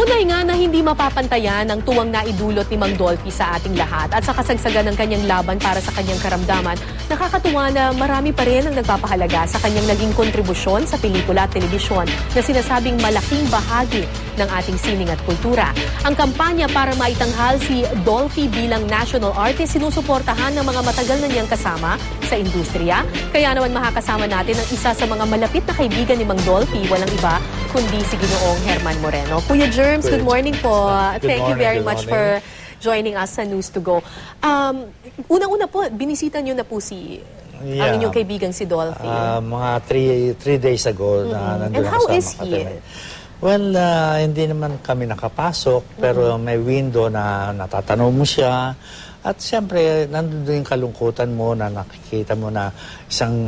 Tunay nga na hindi mapapantayan ang tuwang naidulot ni Mang Dolphy sa ating lahat at sa kasagsagan ng kanyang laban para sa kanyang karamdaman, nakakatuwa na marami pa rin ang nagpapahalaga sa kanyang naging kontribusyon sa pelikula at telebisyon na sinasabing malaking bahagi ng ating sining at kultura. Ang kampanya para maitanghal si Dolphy bilang national artist sinusuportahan ng mga matagal na niyang kasama sa industriya. Kaya naman makakasama natin ang isa sa mga malapit na kaibigan ni Mang Dolphy, walang iba kundi si Ginoong Herman Moreno. Kuya Germs, good morning po. Thank you very much for joining us sa News to Go. Unang-una po, binisita niyo na po ang inyong kaibigan si Dolphy. Mga 3 days ago na nandun And how kasama is he? Well, hindi naman kami nakapasok, pero may window na natatanong mo siya. At siyempre, nandun yung kalungkutan mo na nakikita mo na isang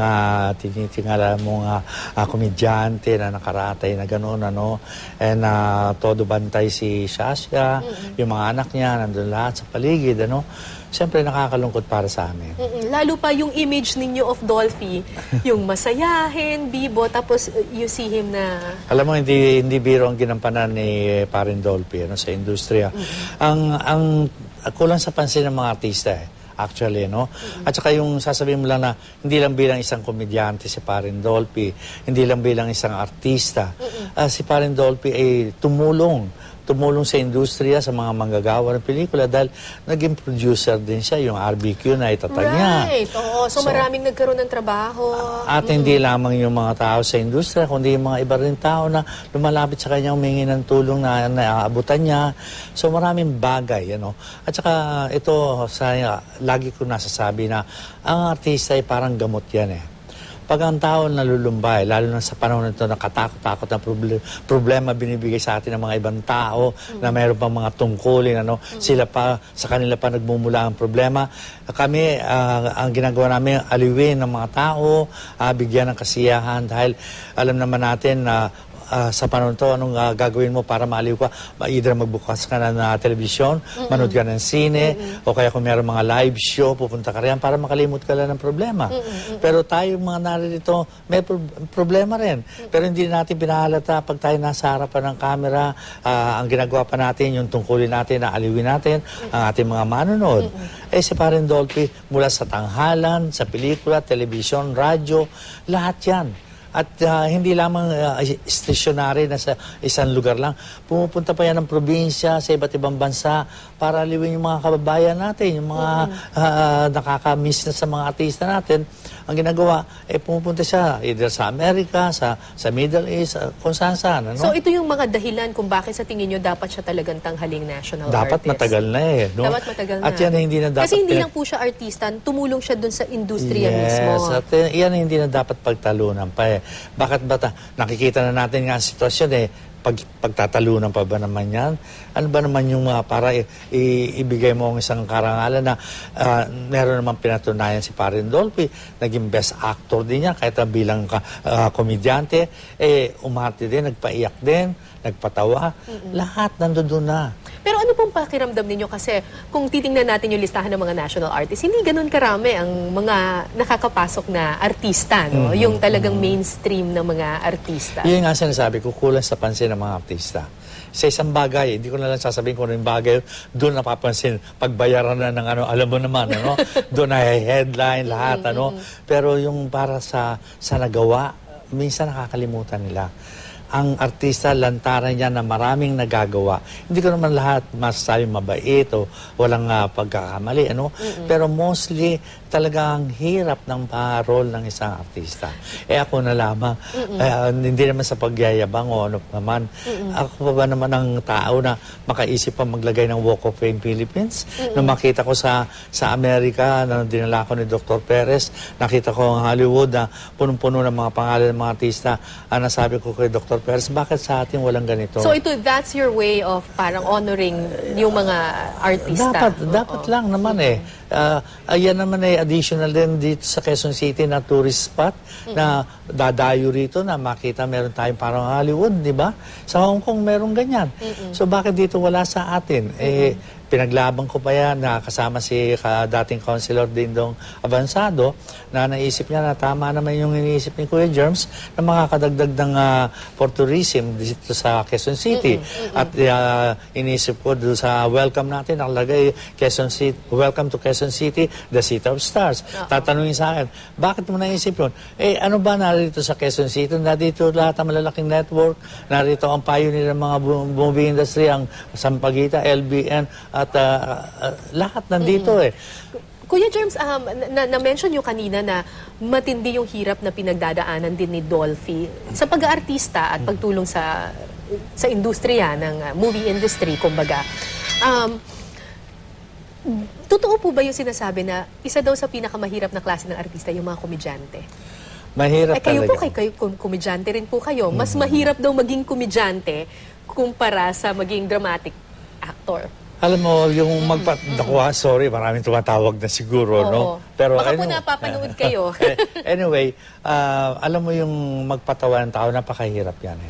tinitingala mong komedyante na nakaratay na gano'n, ano. And todo bantay si Shasha, yung mga anak niya, nandun lahat sa paligid, ano. Siyempre, nakakalungkot para sa amin. Lalo pa yung image ninyo of Dolphy, yung masayahin, bibo, tapos you see him na... Alam mo, hindi biro ang ginampanan ni Parin Dolphy sa industriya. Ang kulang sa pansin ng mga artista actually, no? At saka yung sasabihin mo lang na hindi lang bilang isang komedyante si Parin Dolphy, hindi lang bilang isang artista. Si Parin Dolphy ay tumulong sa industriya, sa mga manggagawa ng pelikula dahil naging producer din siya, yung RBQ na itatag niya. Right, oo. So maraming nagkaroon ng trabaho. At hindi lamang yung mga tao sa industriya, kundi yung mga iba rin tao na lumalapit sa kanya, humingi ng tulong na naaabutan niya. So maraming bagay, ano. At saka ito, lagi ko nasasabi na ang artista ay parang gamot yan Pag ang tao nalulumbay, lalo na sa panahon nito na katakot-takot na problema binibigay sa atin ng mga ibang tao na mayroon pang mga tungkulin, sa kanila pa nagmumula ang problema. Kami, ang ginagawa namin, aliwin ng mga tao, bigyan ng kasiyahan dahil alam naman natin na sa panahon to, anong gagawin mo para maaliw ka? Either magbukas ka na telebisyon, manood ka ng sine, o kaya kung meron mga live show, pupunta ka riyan para makalimot ka lang ng problema. Pero tayo mga narito, may problema rin. Pero hindi natin pinahalata pag tayo nasa harapan ng camera, ang ginagawa pa natin, yung tungkulin natin, na aliwin natin ang ating mga manonood. Si Parin Dolphy, mula sa tanghalan, sa pelikula, telebisyon, radyo, lahat yan. At hindi lamang stationary na sa isang lugar lang. Pumupunta pa yan ng probinsya, sa iba't ibang bansa, para aliwin yung mga kababayan natin, yung mga nakakamiss na sa mga artista natin. Ang ginagawa, pumupunta siya either sa Amerika, sa Middle East, kung saan-saan. Ano? So ito yung mga dahilan kung bakit sa tingin nyo dapat siya talagang tanghaling national dapat artist. Matagal na no? Dapat matagal na. At yan hindi na dapat... Kasi hindi lang po siya artista, tumulong siya dun sa industriya mismo. Yes, at yan hindi na dapat pagtalunan pa Bakit ba nakikita na natin nga ang sitwasyon pagtatalunan pa ba naman yan? Ano ba naman yung para ibigay mo ang isang karangalan na meron naman pinatunayan si Parin Dolphy, naging best actor din niya, kahit bilang komedyante, umarte din, nagpaiyak din, nagpatawa, lahat nandoon na. Pero ano pong pakiramdam ninyo? Kasi kung titingnan natin yung listahan ng mga national artists, hindi ganun karami ang mga nakakapasok na artista, no? Yung talagang mainstream ng mga artista. Yun nga sinasabi ko, kulang sa pansin ng mga artista. Sa isang bagay, hindi ko na lang sasabihin kung ano yung bagay, doon napapansin, pagbayaran na ng alam mo naman, doon ay headline, lahat, Pero yung para sa nagawa, minsan nakakalimutan nila. Ang artista, lantaran niya na maraming nagagawa. Hindi ko naman lahat masasabi mabait o walang pagkakamali, Pero mostly, talagang hirap ng role ng isang artista. Ako na lamang, hindi naman sa pagyayabang o ano naman. Ako pa ba naman ang tao na makaisip pa maglagay ng Walk of Fame Philippines? Nung makita ko sa Amerika, na dinala ko ni Dr. Perez, nakita ko ang Hollywood na punong-puno ng mga pangalan ng mga artista. Nasabi ko kay Dr. Perez, bakit sa atin walang ganito? So that's your way of parang honoring yung mga artista? Dapat lang naman Ayan naman additional din dito sa Quezon City na tourist spot na dadayo rito na makita meron tayong parang Hollywood, di ba? Sa Hong Kong meron ganyan. So bakit dito wala sa atin? Pinaglaban ko pa yan na kasama si dating Councilor Dingdong Avansado na naisip niya na tama naman yung iniisip ni Kuya Germs na makakadagdag ng for tourism dito sa Quezon City. At inisip ko doon sa welcome natin, nakalagay Quezon City, welcome to Quezon City, the City of Stars. Tatanungin sa akin, bakit mo naisip yun? Ano ba narito sa Quezon City? Narito lahat ang malalaking network, narito ang pioneer ng mga movie industry, ang Sampaguita, LBN, at lahat nandito Kuya Germs, na-mention nyo kanina na matindi yung hirap na pinagdadaanan din ni Dolphy sa pag-aartista at pagtulong sa industriya ng movie industry, kumbaga. Totoo po ba yung sinasabi na isa daw sa pinakamahirap na klase ng artista yung mga komedyante? Mahirap kayo talaga. Kayo komedyante rin po kayo. Mas mahirap daw maging komedyante kumpara sa maging dramatic actor. Alam mo, yung sorry, maraming tumatawag na siguro, no? Pero baka po napapanood kayo. Anyway, alam mo yung magpatawa ng tao, napakahirap yan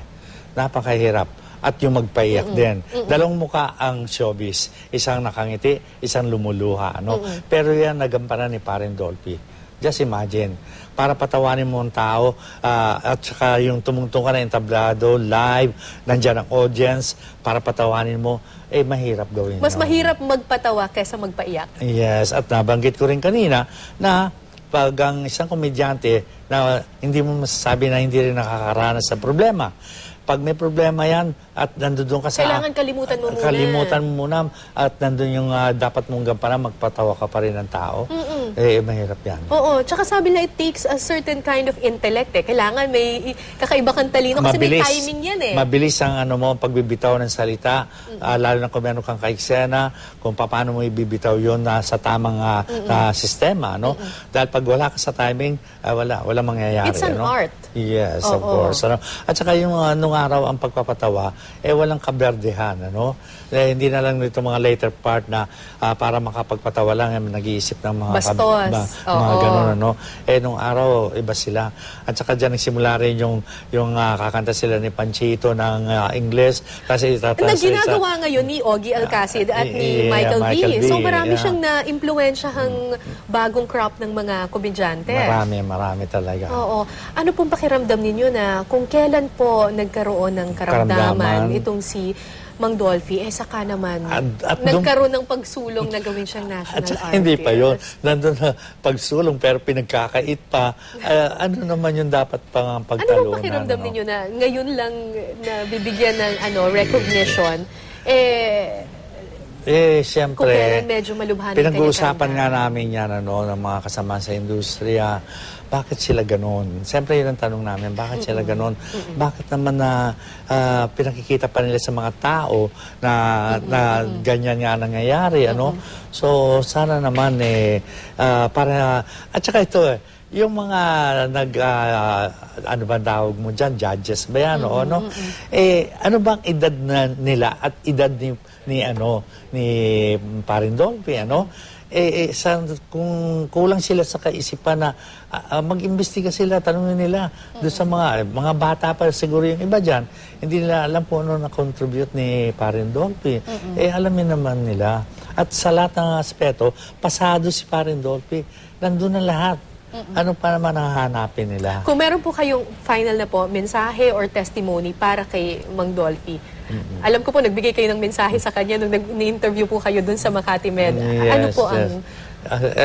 Napakahirap. At yung magpaiyak din. Dalawang muka ang showbiz. Isang nakangiti, isang lumuluha, no? Pero yan nagampanan ni Paring Dolphy. Just imagine, para patawanin mo ang tao, at saka yung tumungtong ka na entablado, live, nandyan ang audience, para patawanin mo, mahirap gawin. Mas mahirap magpatawa kaysa magpaiyak. Yes, at nabanggit ko rin kanina na pag ang isang komedyante na hindi mo masasabi na hindi rin nakakaranas sa problema. Pag may problema yan at nandun ka sa... Kailangan kalimutan mo muna. Kalimutan mo muna at nandun yung dapat mong gampanan, magpatawa ka pa rin ng tao. Mahirap yan. Oo, tsaka sabi na it takes a certain kind of intellect Kailangan may kakaiba kang talino kasi may timing yan Mabilis ang pagbibitaw ng salita, lalo na kung meron kang kaiksena, kung paano mo ibibitaw yun sa tamang sistema, no? Dahil pag wala ka sa timing, wala mangyayari. It's an art. Yes, of course. At saka yung nung araw ang pagpapatawa, walang kaberdehan, hindi na lang nito mga later part na para makapagpatawa lang, nag-iisip ng mga bastos. mga ganun, nung araw, iba sila. At saka dyan nagsimula rin yung kakanta sila ni Panchito ng Ingles. Kasi na ginagawa ngayon ni Ogie Alcacid at ni Michael V. So marami siyang na-impluensyahang bagong crop ng mga komedyante. Marami talaga. Oo. Ano pong pakiramdam ninyo na kung kailan po nagkaroon ng karamdaman itong si Mang Dolphy, saka naman nagkaroon ng pagsulong na gawin siyang national artist. Hindi pa yun. Nandun na pagsulong pero pinagkakait pa. Ano naman yung dapat pang pagtalunan? Ano bang pakiramdam ninyo na ngayon lang na bibigyan ng recognition? Siyempre, kung kailan medyo malubhanan pinag-uusapan nga namin yan ng mga kasama sa industriya. Bakit sila ganon? Siyempre yun ang tanong namin, bakit sila ganon? Bakit naman na pinakikita pa nila sa mga tao na ganyan nga nangyayari, So, sana naman para, at saka ito yung mga ano ba tawag mo dyan, judges ba yan, ano bang edad na nila at edad ni Paring Dolphy, kung kulang sila sa kaisipan na mag-imbestiga sila, tanungin nila doon sa mga bata pa, siguro yung iba dyan, hindi nila alam kung ano na-contribute ni Paring Dolphy. Alamin naman nila. At sa lahat ng aspeto, pasado si Paring Dolphy. Nandun na lahat. Ano pa naman ang hahanapin nila? Kung meron po kayong final na po, mensahe or testimony para kay Mang Dolphy, alam ko po, nagbigay kayo ng mensahe sa kanya nung ni-interview po kayo dun sa Makati Med. Ano po ang...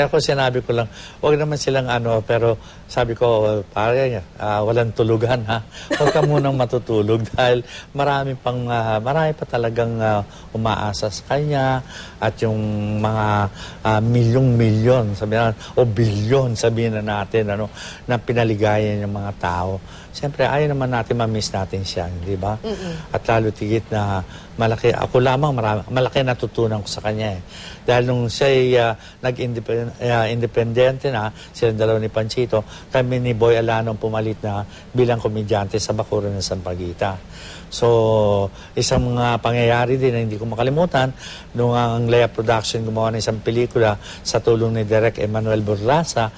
Ako sinabi ko lang, wag naman silang pero sabi ko, walang tulugan Huwag ka munang matutulog dahil marami pa talagang umaasa sa kanya at yung mga milyong-milyon, o bilyon, sabihin na natin, na pinaligayan yung mga tao. Siyempre, ayaw naman natin ma-miss natin siya, di ba? At lalo tigit na malaki, ako lamang malaki natutunan ko sa kanya Dahil nung siya nag-independente na, silang dalawa ni Panchito, kami ni Boy Alano pumalit na bilang komedyante sa Bakuran ng Sampaguita. So, isang mga pangyayari din na hindi ko makalimutan, nung ang Lea Production gumawa ng isang pelikula sa tulong ni Direk Emmanuel Burlasa,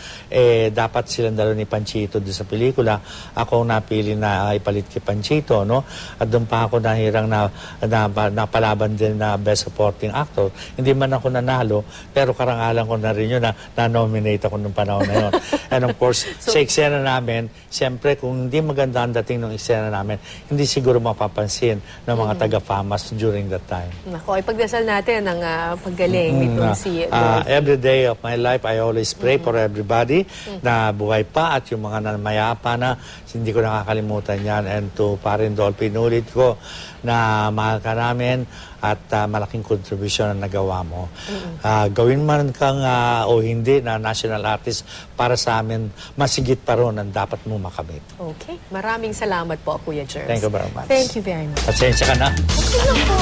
dapat silang dalawa ni Panchito doon sa pelikula. Ako napili na ipalit kay Panchito, no? At doon pa ako nahirang napalaban din na Best Supporting Actor. Hindi man ako nanalo, pero karangalan ko na rin yun na na-nominate ako nung panahon na yun. And of course, sa eksena namin, siyempre kung hindi maganda ang dating ng eksena namin, hindi siguro mapapansin ng mga taga-FAMAS during that time. Nako, ipagdasal natin ang paggaling nitong si Dolphy. Every day of my life, I always pray for everybody na buhay pa at yung mga namayapa na, hindi ko nakakalimutan yan. And to Parin Dolphy, inulit ko na mahal ka namin at malaking kontribusyon na nagawa mo. Gawin man kang o hindi na national artist, para sa amin, masigit pa ron ang dapat mo makamit. Okay. Maraming salamat po, Kuya Jerz. Thank you very much. Thank you very much. Pasensya ka na. Okay lang po.